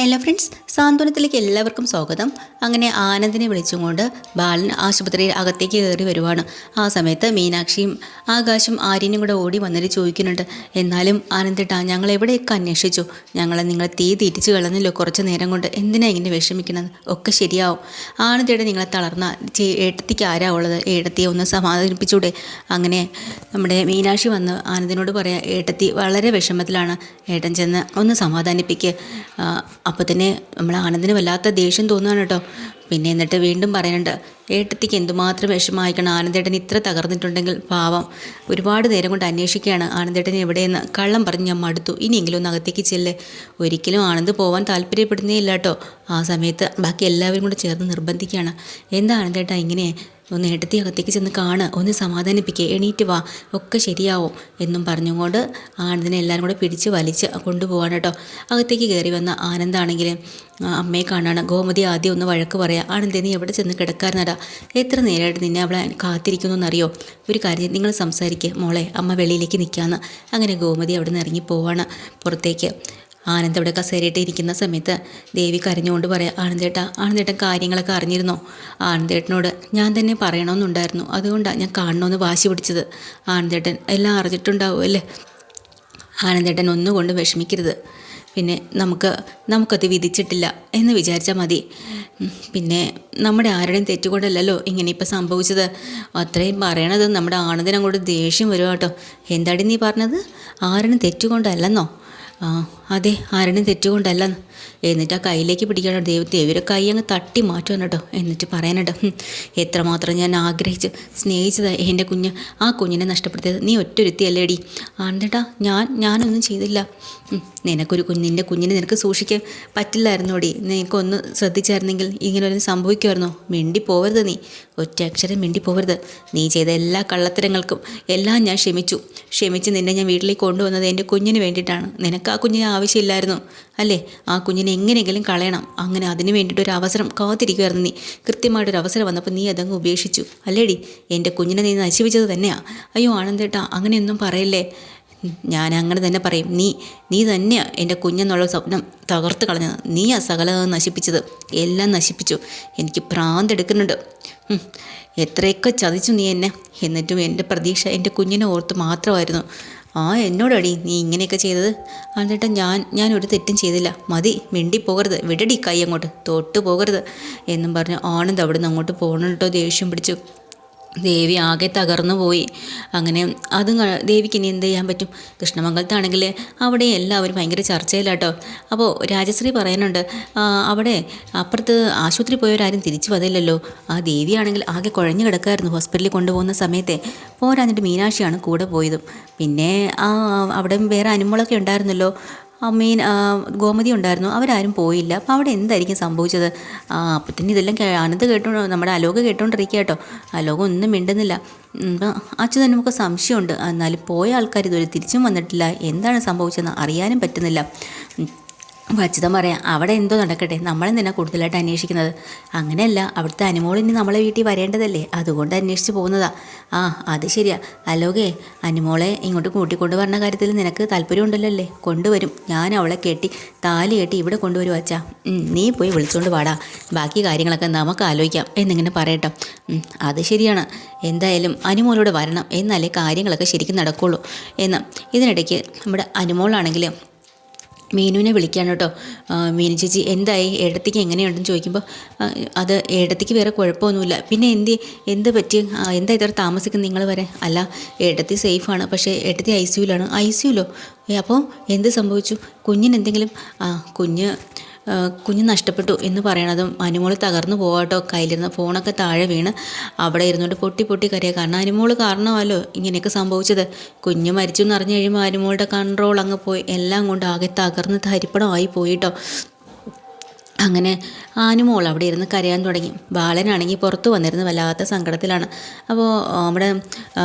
Hello friends, സാന്ത്വനത്തിലേക്ക് എല്ലാവർക്കും സ്വാഗതം. അങ്ങനെ ആനന്ദിനെ വിളിച്ചുകൊണ്ട് ബാലൻ ആശുപത്രിയിൽ അകത്തേക്ക് കയറി വരുവാണ്. ആ സമയത്ത് മീനാക്ഷിയും ആകാശും ആര്യനും കൂടെ ഓടി വന്നിട്ട് ചോദിക്കുന്നുണ്ട്, എന്നാലും ആനന്ദേട്ടാ, ഞങ്ങൾ എവിടെയൊക്കെ അന്വേഷിച്ചു, നിങ്ങൾ തീ തീറ്റിച്ച് കളഞ്ഞല്ലോ കുറച്ച് നേരം കൊണ്ട്, എന്തിനാ ഇങ്ങനെ വിഷമിക്കുന്നത്? ഒക്കെ ശരിയാവും. ആനന്ദേട്ട നിങ്ങളെ തളർന്ന ഏട്ടത്തിക്ക് ആരാ ഉള്ളത്? ഏട്ടത്തിയെ ഒന്ന് സമാധാനിപ്പിച്ചൂടെ? അങ്ങനെ നമ്മുടെ മീനാക്ഷി വന്ന് ആനന്ദിനോട് പറയാം, ഏട്ടത്തി വളരെ വിഷമത്തിലാണ്, ഏട്ടൻ ചെന്ന് ഒന്ന് സമാധാനിപ്പിക്കുക. അപ്പോൾ തന്നെ നമ്മൾ ആനന്ദിന് വല്ലാത്ത ദേഷ്യം തോന്നുകയാണ് കേട്ടോ. പിന്നെ എന്നിട്ട് വീണ്ടും പറയുന്നുണ്ട്, ഏട്ടത്തിക്ക് എന്തുമാത്രം വിഷമമായിക്കണം, ആനന്ദേട്ടൻ ഇത്ര തകർന്നിട്ടുണ്ടെങ്കിൽ പാവം. ഒരുപാട് നേരം കൊണ്ട് അന്വേഷിക്കുകയാണ് ആനന്ദേട്ടൻ എവിടെയെന്ന്. കള്ളം പറഞ്ഞ് ഞാൻ മടുത്തു, ഇനിയെങ്കിലും ഒന്ന് അകത്തേക്ക് ചെല്ല്. ഒരിക്കലും ആനന്ദ് പോകാൻ താല്പര്യപ്പെടുന്നേ ഇല്ല കേട്ടോ. ആ സമയത്ത് ബാക്കി എല്ലാവരും കൂടെ ചേർന്ന് നിർബന്ധിക്കുകയാണ്, എന്താ ആനന്ദേട്ടാ ഇങ്ങനെ? ഒന്ന് ഏട്ടത്തി അകത്തേക്ക് ചെന്ന് കാണ്, ഒന്ന് സമാധാനിപ്പിക്കുക, എണീറ്റ് വാ, ഒക്കെ ശരിയാവും എന്നും പറഞ്ഞുകൊണ്ട് ആനന്ദിനെ എല്ലാവരും കൂടെ പിടിച്ച് വലിച്ച് കൊണ്ടുപോകാണ് കേട്ടോ. അകത്തേക്ക് കയറി വന്ന ആനന്ദാണെങ്കിൽ അമ്മയെ കാണാണ്. ഗോമതി ആദ്യം ഒന്ന് വഴക്ക് പറയാം, ആനന്ദേ നീ എവിടെ ചെന്ന് കിടക്കാറുന്നടാ, എത്ര നേരമായിട്ട് നിന്നെ അവളെ കാത്തിരിക്കുന്നു എന്നറിയോ? ഒരു കാര്യം നിങ്ങൾ സംസാരിക്കുക മോളെ, അമ്മ വെളിയിലേക്ക് നിൽക്കാമെന്ന്. അങ്ങനെ ഗോമതി അവിടെ നിന്ന് ഇറങ്ങി പോവാണ് പുറത്തേക്ക്. ആനന്ദ് അവിടെ കസേരയിട്ട് ഇരിക്കുന്ന സമയത്ത് ദേവി കരഞ്ഞുകൊണ്ട് പറയാം, ആനന്ദേട്ടൻ കാര്യങ്ങളൊക്കെ അറിഞ്ഞിരുന്നോ? ആനന്ദേട്ടനോട് ഞാൻ തന്നെ പറയണമെന്നുണ്ടായിരുന്നു, അതുകൊണ്ടാണ് ഞാൻ കാണണമെന്ന് വാശി പിടിച്ചത്. ആനന്ദേട്ടൻ എല്ലാം അറിഞ്ഞിട്ടുണ്ടാവും അല്ലേ? ആനന്ദേട്ടൻ ഒന്നുകൊണ്ടും വിഷമിക്കരുത്. പിന്നെ നമുക്കത് വിധിച്ചിട്ടില്ല എന്ന് വിചാരിച്ചാൽ മതി. പിന്നെ നമ്മുടെ ആരുടെയും തെറ്റുകൊണ്ടല്ലല്ലോ ഇങ്ങനെ ഇപ്പം സംഭവിച്ചത്. അത്രയും പറയണത് നമ്മുടെ ആനന്ദിനങ്ങോട്ട് ദേഷ്യം വരും കേട്ടോ. എന്താടി നീ പറഞ്ഞത്? ആരുടെയും തെറ്റുകൊണ്ടല്ലെന്നോ? അതെ, ആരുടെയും തെറ്റുകൊണ്ടല്ലെന്ന്. എന്നിട്ട് ആ കയ്യിലേക്ക് പിടിക്കണം. ദേവിയുടെ കൈ അങ്ങ് തട്ടി മാറ്റുവാൻ കേട്ടോ. എന്നിട്ട് പറയാനുണ്ട്, എത്രമാത്രം ഞാൻ ആഗ്രഹിച്ച് സ്നേഹിച്ചത് എൻ്റെ കുഞ്ഞ്, ആ കുഞ്ഞിനെ നഷ്ടപ്പെടുത്തിയത് നീ ഒറ്റൊരുത്തിയല്ലേടി? ആനന്ദേട്ടാ, ഞാനൊന്നും ചെയ്തില്ല. നിൻ്റെ കുഞ്ഞിനെ നിനക്ക് സൂക്ഷിക്കാൻ പറ്റില്ലായിരുന്നോടി? നിനക്കൊന്ന് ശ്രദ്ധിച്ചായിരുന്നെങ്കിൽ ഇങ്ങനെയൊന്നും സംഭവിക്കുമായിരുന്നോ? മിണ്ടി പോവരുത്, നീ ഒറ്റ അക്ഷരം മിണ്ടി പോവരുത്. നീ ചെയ്ത എല്ലാ കള്ളത്തരങ്ങൾക്കും എല്ലാം ഞാൻ ക്ഷമിച്ച് നിന്നെ ഞാൻ വീട്ടിലേക്ക് കൊണ്ടുവന്നത് എൻ്റെ കുഞ്ഞിന് വേണ്ടിയിട്ടാണ്. നിനക്ക് ആ കുഞ്ഞിന് ആവശ്യമില്ലായിരുന്നു അല്ലേ? ആ കുഞ്ഞിനെ എങ്ങനെയെങ്കിലും കളയണം, അങ്ങനെ അതിന് വേണ്ടിയിട്ടൊരു അവസരം കാത്തിരിക്കുമായിരുന്നു നീ. കൃത്യമായിട്ടൊരു അവസരം വന്നപ്പോൾ നീ അതങ്ങ് ഉപേക്ഷിച്ചു അല്ലേടി? എൻ്റെ കുഞ്ഞിനെ നീ നശിപ്പിച്ചത് തന്നെയാണ്. അയ്യോ ആനന്ദേട്ടാ, അങ്ങനെയൊന്നും പറയല്ലേ. ഞാൻ അങ്ങനെ തന്നെ പറയും. നീ തന്നെയാണ് എൻ്റെ കുഞ്ഞെന്നുള്ള സ്വപ്നം തകർത്ത് കളഞ്ഞത്. നീ ആ സകലം നശിപ്പിച്ചത്, എല്ലാം നശിപ്പിച്ചു. എനിക്ക് ഭ്രാന്തെടുക്കുന്നുണ്ട്. എത്രയൊക്കെ ചതിച്ചു നീ എന്നെ. എന്നിട്ടും എൻ്റെ പ്രതീക്ഷ എൻ്റെ കുഞ്ഞിനെ ഓർത്ത് മാത്രമായിരുന്നു. എന്നോടടി നീ ഇങ്ങനെയൊക്കെ ചെയ്തത്? എന്നിട്ട് ഞാൻ ഒരു തെറ്റും ചെയ്തില്ല. മതി, മിണ്ടി പോകരുത്, വിടടി കൈ അങ്ങോട്ട്, തൊട്ട് പോകരുത് എന്നും പറഞ്ഞ് ആനന്ദ് അവിടെ നിന്ന് അങ്ങോട്ട് പോകണം കേട്ടോ. ദേഷ്യം പിടിച്ചു. ദേവി ആകെ തകർന്നു പോയി. അങ്ങനെ അതും ദേവിക്ക് ഇനി എന്ത് ചെയ്യാൻ പറ്റും? കൃഷ്ണമംഗലത്താണെങ്കിൽ അവിടെ എല്ലാവരും ഭയങ്കര ചർച്ചയിലാട്ടോ. അപ്പോൾ രാജശ്രീ പറയാനുണ്ട്, അവിടെ അപ്പുറത്ത് ആശുപത്രി പോയവരാരും തിരിച്ചു വന്നില്ലല്ലോ. ആ ദേവിയാണെങ്കിൽ ആകെ കുഴഞ്ഞു കിടക്കായിരുന്നു ഹോസ്പിറ്റലിൽ കൊണ്ടുപോകുന്ന സമയത്തെ. പോരാഞ്ഞിട്ട് മീനാക്ഷിയാണ് കൂടെ പോയതും. പിന്നെ അവിടെ വേറെ അനുമോളൊക്കെ ഉണ്ടായിരുന്നല്ലോ, അമ്മീൻ ഗോമതി ഉണ്ടായിരുന്നു, അവരാരും പോയില്ല. അപ്പോൾ അവിടെ എന്തായിരിക്കും സംഭവിച്ചത്? അപ്പോൾ തന്നെ ഇതെല്ലാം ആനന്ദ് കേട്ടോണ്ട് നമ്മുടെ അലോക കേട്ടോണ്ടിരിക്കുക കേട്ടോ. അലോക ഒന്നും മിണ്ടുന്നില്ല. അച്ഛൻ തന്നെ നമുക്ക് സംശയമുണ്ട്, എന്നാലും പോയ ആൾക്കാർ ഇതുവരെ തിരിച്ചും വന്നിട്ടില്ല. എന്താണ് സംഭവിച്ചതെന്ന് അറിയാനും പറ്റുന്നില്ല. അച്യുതൻ പറയാം, അവിടെ എന്തോ നടക്കട്ടെ, നമ്മളെന്തിനാ കൂടുതലായിട്ട് അന്വേഷിക്കുന്നത്? അങ്ങനെയല്ല, അവിടുത്തെ അനുമോളിനി നമ്മളെ വീട്ടിൽ വരേണ്ടതല്ലേ, അതുകൊണ്ട് അന്വേഷിച്ച് പോകുന്നതാ. അത് ശരിയാ. അലോകേ, അനുമോളെ ഇങ്ങോട്ട് കൂട്ടിക്കൊണ്ട് വരുന്ന കാര്യത്തിൽ നിനക്ക് താല്പര്യമുണ്ടല്ലോ അല്ലേ? കൊണ്ടുവരും. ഞാൻ അവളെ താലി കെട്ടി ഇവിടെ കൊണ്ടുവരും അച്ഛാ. നീ പോയി വിളിച്ചുകൊണ്ട് വാടാ, ബാക്കി കാര്യങ്ങളൊക്കെ നമുക്ക് ആലോചിക്കാം എന്നിങ്ങനെ പറയട്ടോ. അത് ശരിയാണ്, എന്തായാലും അനുമോളോട് വരണം, എന്നാലേ കാര്യങ്ങളൊക്കെ ശരിക്കും നടക്കുള്ളൂ എന്ന്. ഇതിനിടയ്ക്ക് നമ്മുടെ അനുമോളാണെങ്കിൽ മീനുവിനെ വിളിക്കുകയാണ് കേട്ടോ. മീനു ചേച്ചി എന്തായി, ഏടത്തിക്ക് എങ്ങനെയുണ്ടെന്ന് ചോദിക്കുമ്പോൾ അത് ഏടത്തിക്ക് വേറെ കുഴപ്പമൊന്നുമില്ല. പിന്നെ എന്ത് പറ്റി, എന്താ ഇത്ര താമസിക്കുന്നത് നിങ്ങൾ വരെ? അല്ല, ഏടത്തി സേഫാണ്, പക്ഷേ ഏടത്തി ICUലാണ്. ICUലോ? അപ്പോൾ എന്ത് സംഭവിച്ചു? കുഞ്ഞിനെന്തെങ്കിലും? കുഞ്ഞ് നഷ്ടപ്പെട്ടു എന്ന് പറയണതും അനുമോൾ തകർന്നു പോകാട്ടോ. കയ്യിലിരുന്ന ഫോണൊക്കെ താഴെ വീണ് അവിടെ ഇരുന്നുകൊണ്ട് പൊട്ടി കരയുക. കാരണം അനുമോൾ കാരണമല്ലോ ഇങ്ങനെയൊക്കെ സംഭവിച്ചത്. കുഞ്ഞ് മരിച്ചു എന്ന് അറിഞ്ഞു കഴിയുമ്പോൾ അനുമോളുടെ കൺട്രോൾ അങ്ങ് പോയി, എല്ലാം കൊണ്ട് ആകെ തകർന്ന് തരിപ്പണമായി പോയിട്ടോ. അങ്ങനെ അനുമോൾ അവിടെ ഇരുന്ന് കരയാൻ തുടങ്ങി. ബാലനാണെങ്കിൽ പുറത്ത് വന്നിരുന്ന് വല്ലാത്ത സങ്കടത്തിലാണ്. അപ്പോൾ നമ്മുടെ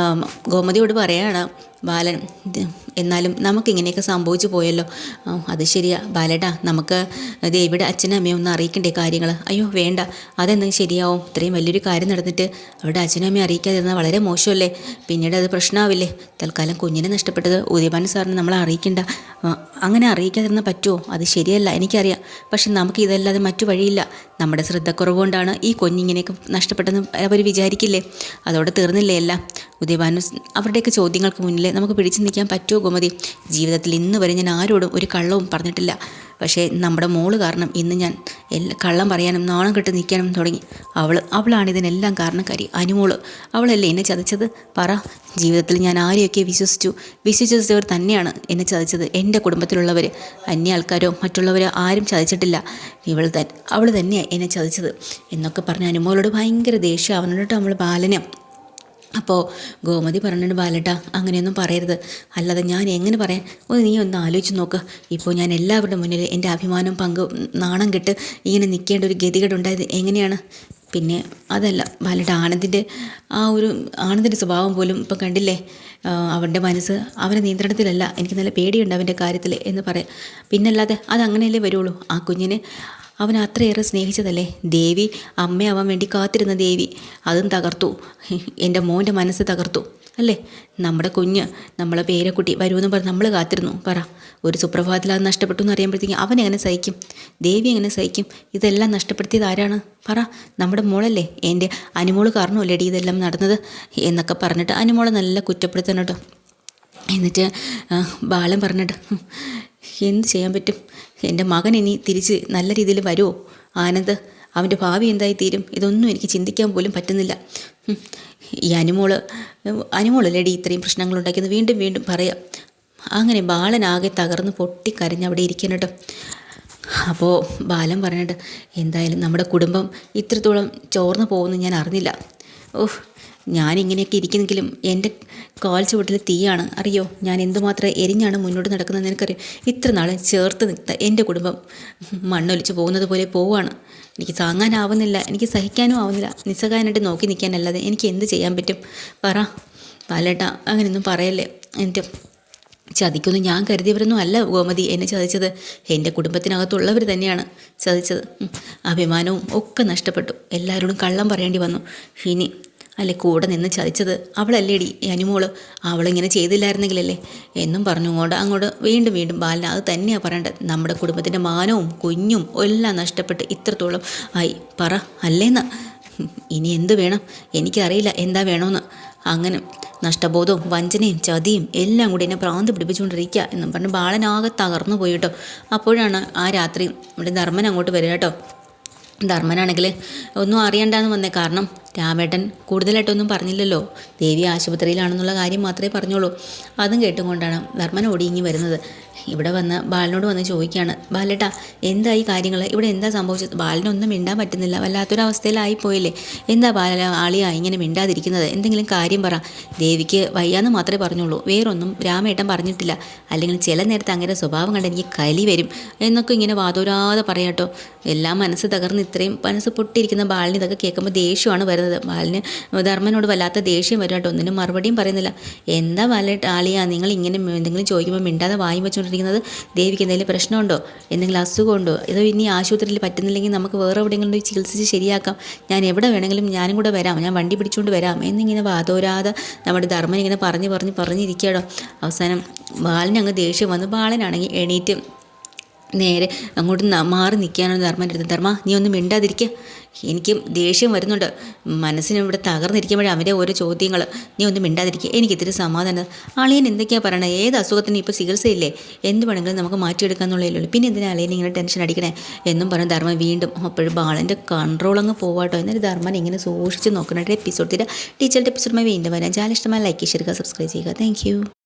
ഗോമതിയോട് പറയാണ്, ബാലൻ എന്നാലും നമുക്കിങ്ങനെയൊക്കെ സംഭവിച്ചു പോയല്ലോ. അത് ശരിയാ ബാലേട്ടാ, നമുക്ക് ദേവിയുടെ അച്ഛനും അമ്മയും ഒന്ന് അറിയിക്കണ്ടേ കാര്യങ്ങൾ? അയ്യോ വേണ്ട, അതെന്തെങ്കിലും ശരിയാവും. ഇത്രയും വലിയൊരു കാര്യം നടന്നിട്ട് അവരുടെ അച്ഛനും അമ്മയും അറിയിക്കാതിരുന്നാൽ വളരെ മോശമല്ലേ? പിന്നീട് അത് പ്രശ്നമാവില്ലേ? തൽക്കാലം കുഞ്ഞിനെ നഷ്ടപ്പെട്ടത് ഉദയഭാനു സാറിന് നമ്മളെ അറിയിക്കണ്ട. അങ്ങനെ അറിയിക്കാതിരുന്നാൽ പറ്റുമോ? അത് ശരിയല്ല, എനിക്കറിയാം. പക്ഷെ നമുക്ക് ഇതല്ലാതെ മറ്റു വഴിയില്ല. നമ്മുടെ ശ്രദ്ധക്കുറവുകൊണ്ടാണ് ഈ കുഞ്ഞിങ്ങനെയൊക്കെ നഷ്ടപ്പെട്ടെന്ന് അവർ വിചാരിക്കില്ലേ? അതോടെ തീർന്നില്ലേ എല്ലാം? ഉദയഭാനു അവരുടെയൊക്കെ ചോദ്യങ്ങൾക്ക് മുന്നിൽ നമുക്ക് പിടിച്ചു നിൽക്കാൻ പറ്റുമോ ഗോമതി? ജീവിതത്തിൽ ഇന്ന് വരെ ഞാൻ ആരോടും ഒരു കള്ളവും പറഞ്ഞിട്ടില്ല. പക്ഷേ നമ്മുടെ മോള് കാരണം ഇന്ന് ഞാൻ കള്ളം പറയാനും നാണം കെട്ട് നിൽക്കാനും തുടങ്ങി. അവളാണ് ഇതിനെല്ലാം കാരണക്കാരി. അനുമോള് അവളല്ലേ എന്നെ ചതിച്ചത്? പറ. ജീവിതത്തിൽ ഞാൻ ആരെയൊക്കെ വിശ്വസിച്ചവർ തന്നെയാണ് എന്നെ ചതിച്ചത്. എൻ്റെ കുടുംബത്തിലുള്ളവർ, അന്യ ആൾക്കാരോ മറ്റുള്ളവരോ ആരും ചതിച്ചിട്ടില്ല. അവൾ തന്നെയാണ് എന്നെ ചതിച്ചത് എന്നൊക്കെ പറഞ്ഞ് അനുമോളോട് ഭയങ്കര ദേഷ്യം അവനോട്ട് നമ്മൾ ബാലനെ. അപ്പോൾ ഗോമതി പറഞ്ഞിട്ട് ബാലേട്ടാ, അങ്ങനെയൊന്നും പറയരുത്. അല്ലാതെ ഞാൻ എങ്ങനെ പറയാൻ? നീ ഒന്ന് ആലോചിച്ച് നോക്ക്. ഇപ്പോൾ ഞാൻ എല്ലാവരുടെ മുന്നിൽ എൻ്റെ അഭിമാനം നാണം കെട്ട് ഇങ്ങനെ നിൽക്കേണ്ട ഒരു ഗതികേടുണ്ടായത് എങ്ങനെയാണ്? പിന്നെ അതല്ല ബാലേട്ടാ, ആനന്ദിൻ്റെ സ്വഭാവം പോലും ഇപ്പം കണ്ടില്ലേ? അവൻ്റെ മനസ്സ് അവൻ്റെ നിയന്ത്രണത്തിലല്ല. എനിക്ക് നല്ല പേടിയുണ്ട് അവൻ്റെ കാര്യത്തിൽ എന്ന് പറയാം. പിന്നല്ലാതെ അതങ്ങനെയല്ലേ വരുള്ളൂ. ആ കുഞ്ഞിനെ അവൻ അത്രയേറെ സ്നേഹിച്ചതല്ലേ? ദേവി അമ്മയാവാൻ വേണ്ടി കാത്തിരുന്ന ദേവി അതും തകർത്തു. എൻ്റെ മോൻ്റെ മനസ്സ് തകർത്തു അല്ലേ? നമ്മുടെ കുഞ്ഞ്, നമ്മളെ പേരക്കുട്ടി വരുമെന്ന് പറഞ്ഞ് നമ്മൾ കാത്തിരുന്നു. പറ, ഒരു സുപ്രഭാതത്തിൽ അത് നഷ്ടപ്പെട്ടു എന്ന് അറിയുമ്പോഴത്തേക്കും അവൻ എങ്ങനെ സഹിക്കും? ദേവി എങ്ങനെ സഹിക്കും? ഇതെല്ലാം നഷ്ടപ്പെടുത്തിയത് ആരാണ്? പറ, നമ്മുടെ മോളല്ലേ? എൻ്റെ അനുമോള് കാരണമല്ലേടി ഇതെല്ലാം നടന്നത് എന്നൊക്കെ പറഞ്ഞിട്ട് അനുമോളെ നല്ല കുറ്റപ്പെടുത്തണം കേട്ടോ. എന്നിട്ട് ബാലൻ പറഞ്ഞിട്ട് എന്ത് ചെയ്യാൻ പറ്റും? എൻ്റെ മകൻ ഇനി തിരിച്ച് നല്ല രീതിയിൽ വരുമോ? ആനന്ദ് അവൻ്റെ ഭാവി എന്തായി തീരും? ഇതൊന്നും എനിക്ക് ചിന്തിക്കാൻ പോലും പറ്റുന്നില്ല. ഈ അനുമോളല്ലേടി ഇത്രയും പ്രശ്നങ്ങളുണ്ടാക്കിയത് വീണ്ടും വീണ്ടും പറയാം. അങ്ങനെ ബാലനാകെ തകർന്ന് പൊട്ടിക്കരഞ്ഞ് അവിടെ ഇരിക്കണം കേട്ടോ. അപ്പോൾ ബാലൻ പറഞ്ഞിട്ട് എന്തായാലും നമ്മുടെ കുടുംബം ഇത്രത്തോളം ചോർന്നു പോകുമെന്ന് ഞാൻ അറിഞ്ഞില്ല. ഓഹ്, ഞാനിങ്ങനെയൊക്കെ ഇരിക്കുന്നെങ്കിലും എൻ്റെ കാൽ ചുവട്ടിൽ തീയാണ് അറിയോ? ഞാൻ എന്തുമാത്രം എരിഞ്ഞാണ് മുന്നോട്ട് നടക്കുന്നത് എനിക്കറിയാം. ഇത്ര നാളെ ചേർത്ത് നിൽത്ത എൻ്റെ കുടുംബം മണ്ണൊലിച്ച് പോകുന്നത് പോലെ പോവുകയാണ്. എനിക്ക് താങ്ങാനാവുന്നില്ല, എനിക്ക് സഹിക്കാനും ആവുന്നില്ല. നിസ്സഹായനായിട്ട് നോക്കി നിൽക്കാനല്ലാതെ എനിക്ക് എന്ത് ചെയ്യാൻ പറ്റും? പറ ബാലേട്ടാ, അങ്ങനെയൊന്നും പറയല്ലേ. എൻ്റെ ചതിക്കൊന്നും ഞാൻ കരുതിയവരൊന്നും അല്ല ഗോമതി എന്നെ ചതിച്ചത്. എൻ്റെ കുടുംബത്തിനകത്തുള്ളവർ തന്നെയാണ് ചതിച്ചത്. അഭിമാനവും ഒക്കെ നഷ്ടപ്പെട്ടു. എല്ലാവരോടും കള്ളം പറയേണ്ടി വന്നു. ഇനി അല്ലെ കൂടെ നിന്ന് ചതിച്ചത് അവളല്ലേടി അനുമോള്? അവളിങ്ങനെ ചെയ്തില്ലായിരുന്നെങ്കിലല്ലേ എന്നും പറഞ്ഞുകൊണ്ട് അങ്ങോട്ട് വീണ്ടും വീണ്ടും ബാലൻ അത് തന്നെയാണ് പറയേണ്ടത്. നമ്മുടെ കുടുംബത്തിൻ്റെ മാനവും കുഞ്ഞും എല്ലാം നഷ്ടപ്പെട്ട് ഇത്രത്തോളം ആയി. പറ അല്ലേന്ന്. ഇനി എന്ത് വേണം? എനിക്കറിയില്ല എന്താ വേണമെന്ന്. അങ്ങനെ നഷ്ടബോധവും വഞ്ചനയും ചതിയും എല്ലാം കൂടി എന്നെ ഭ്രാന്ത് പിടിപ്പിച്ചുകൊണ്ടിരിക്കുക എന്നും പറഞ്ഞ് ബാലനാകെ തകർന്നു പോയി കേട്ടോ. അപ്പോഴാണ് ആ രാത്രി ഇവിടെ ധർമ്മൻ അങ്ങോട്ട് വരിക കേട്ടോ. ധർമ്മനാണെങ്കിൽ ഒന്നും അറിയണ്ടെന്ന് വന്നേ. കാരണം രാമേട്ടൻ കൂടുതലായിട്ടൊന്നും പറഞ്ഞില്ലല്ലോ. ദേവി ആശുപത്രിയിലാണെന്നുള്ള കാര്യം മാത്രമേ പറഞ്ഞോളൂ. അതും കേട്ടുകൊണ്ടാണ് ധർമ്മൻ ഓടിയിങ്ങി വരുന്നത്. ഇവിടെ വന്ന് ബാലനോട് വന്ന് ചോദിക്കുകയാണ്, ബാലേട്ടാ എന്തായി കാര്യങ്ങൾ? ഇവിടെ എന്താ സംഭവിച്ചത്? ബാലനൊന്നും മിണ്ടാൻ പറ്റുന്നില്ല, വല്ലാത്തൊരവസ്ഥയിലായിപ്പോയില്ലേ? എന്താ ആളിയാ ഇങ്ങനെ മിണ്ടാതിരിക്കുന്നത്? എന്തെങ്കിലും കാര്യം പറ. ദേവിക്ക് വയ്യാന്ന് മാത്രമേ പറഞ്ഞുള്ളൂ, വേറൊന്നും രാമേട്ടൻ പറഞ്ഞിട്ടില്ല. അല്ലെങ്കിൽ ചില നേരത്തെ അങ്ങനെ സ്വഭാവം കണ്ട് എനിക്ക് കലി വരും എന്നൊക്കെ ഇങ്ങനെ വാതോരാതെ പറയാട്ടോ. എല്ലാം മനസ്സ് തകർന്ന് ഇത്രയും മനസ്സ് പൊട്ടിയിരിക്കുന്ന ബാലിന് ഇതൊക്കെ കേൾക്കുമ്പോൾ ദേഷ്യമാണ് വരുന്നത്. ബാലിന് ധർമ്മനോട് വല്ലാത്ത ദേഷ്യം വരും കേട്ടോ. ഒന്നിനും മറുപടിയും പറയുന്നില്ല. എന്താ ബാലേട്ട ആളിയാ നിങ്ങൾ ഇങ്ങനെ എന്തെങ്കിലും ചോദിക്കുമ്പോൾ മിണ്ടാതെ വായും വെച്ചുകൊണ്ടിരിക്കുന്നത്? ദേവിക്ക് എന്തെങ്കിലും പ്രശ്നമുണ്ടോ? എന്തെങ്കിലും അസുഖമുണ്ടോ? ഇതോ ഇനി ആശുപത്രിയിൽ പറ്റുന്നില്ലെങ്കിൽ നമുക്ക് വേറെ എവിടെയെങ്കിലും പോയി ചികിത്സിച്ച് ശരിയാക്കാം. ഞാൻ എവിടെ വേണമെങ്കിലും ഞാനും കൂടെ വരാം, ഞാൻ വണ്ടി പിടിച്ചുകൊണ്ട് വരാം എന്നിങ്ങനെ വാതോരാതെ നമ്മുടെ ധർമ്മൻ ഇങ്ങനെ പറഞ്ഞിരിക്കുകയോ. അവസാനം ബാലനങ്ങ് ദേഷ്യം വന്നു. ബാലനാണെങ്കിൽ എണീറ്റ് നേരെ അങ്ങോട്ട് മാറി നിൽക്കാനാണ് ധർമ്മൻ്റെ അടുത്ത്. ധർമ്മ നീ ഒന്നും മിണ്ടാതിരിക്കുക, എനിക്ക് ദേഷ്യം വരുന്നുണ്ട്. മനസ്സിന് ഇവിടെ തകർന്നിരിക്കുമ്പോഴേ അവൻ്റെ ഓരോ ചോദ്യങ്ങൾ. നീ ഒന്നും മിണ്ടാതിരിക്കുക, എനിക്കിത്തിരി സമാധാനം. അളിയൻ എന്തൊക്കെയാണ് പറയണത്? ഏത് അസുഖത്തിന് ഇപ്പോൾ ചികിത്സയില്ലേ? എന്ത് വേണമെങ്കിലും നമുക്ക് മാറ്റിയെടുക്കാമെന്നുള്ളതല്ലോ. പിന്നെ എന്തിനാ അളിയൻ ഇങ്ങനെ ടെൻഷൻ അടിക്കണേ എന്നും പറഞ്ഞ് ധർമ്മൻ വീണ്ടും അപ്പോഴും ബാലൻ്റെ കൺട്രോൾ അങ്ങ് പോവാട്ടോ. എന്നിട്ട് ധർമ്മൻ ഇങ്ങനെ സൂക്ഷിച്ച് നോക്കണ എപ്പിസോഡ് ടീച്ചറുടെ എപ്പിസോഡുമായി വീണ്ടും വരാം. ചാനൽ ഇഷ്ടമായി ലൈക്ക് ചെയ്യുക, സബ്സ്ക്രൈബ് ചെയ്യുക. താങ്ക്